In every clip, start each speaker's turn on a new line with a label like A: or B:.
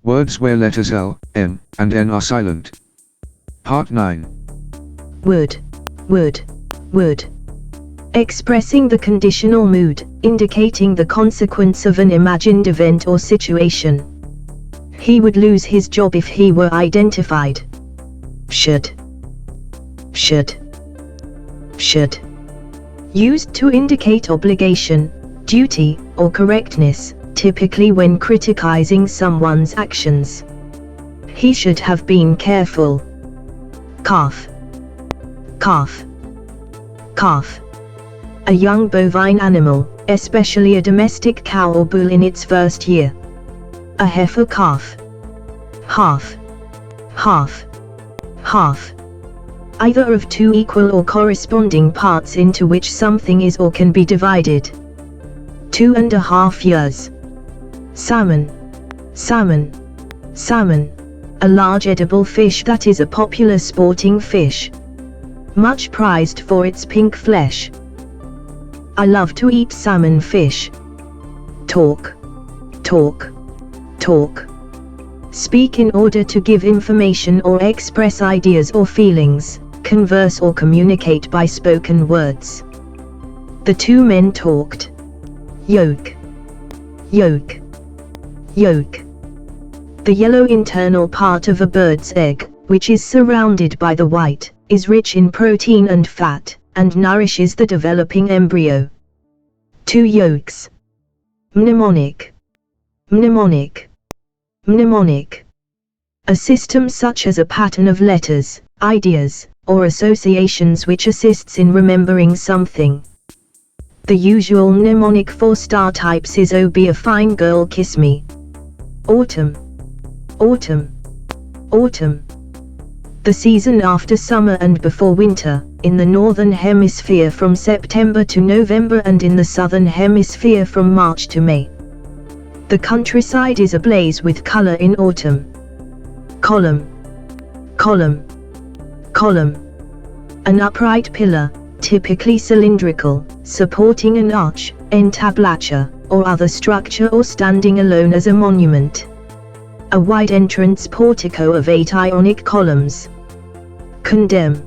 A: Words where letters L, M, and N are silent. Part 9.
B: Would. Expressing the conditional mood, indicating the consequence of an imagined event or situation. He would lose his job if he were identified. Should. Used to indicate obligation, duty, or correctness, typically when criticizing someone's actions. He should have been careful. Calf. A young bovine animal, especially a domestic cow or bull in its first year. A heifer calf. Half. Either of two equal or corresponding parts into which something is or can be divided. 2.5 years. Salmon. A large edible fish that is a popular sporting fish. Much prized for its pink flesh. I love to eat salmon fish. Talk. Speak in order to give information or express ideas or feelings, converse or communicate by spoken words. The two men talked. Yolk. The yellow internal part of a bird's egg, which is surrounded by the white, is rich in protein and fat, and nourishes the developing embryo. Two yolks. Mnemonic. A system such as a pattern of letters, ideas, or associations which assists in remembering something. The usual mnemonic for star types is "Oh be a fine girl, kiss me." Autumn. The season after summer and before winter, in the northern hemisphere from September to November and in the southern hemisphere from March to May. The countryside is ablaze with color in autumn. Column. An upright pillar, typically cylindrical, supporting an arch, entablature, or other structure or standing alone as a monument. A wide entrance portico of 8 Ionic columns. Condemn.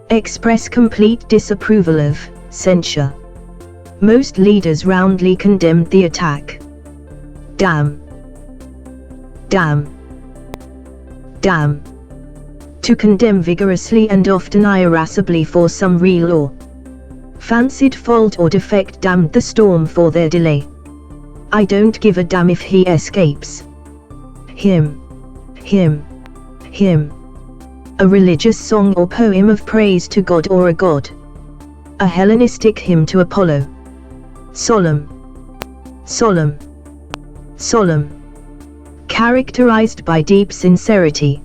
B: Express complete disapproval of, censure. Most leaders roundly condemned the attack. Damn. To condemn vigorously and often irascibly for some real or fancied fault or defect. Damned the storm for their delay. I don't give a damn if he escapes. Hymn. A religious song or poem of praise to God or a god. A Hellenistic hymn to Apollo. Solemn. Characterized by deep sincerity.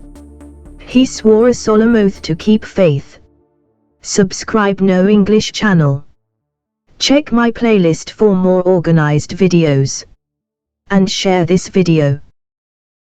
B: He swore a solemn oath to keep faith. Subscribe No English channel. Check my playlist for more organized videos. And share this video.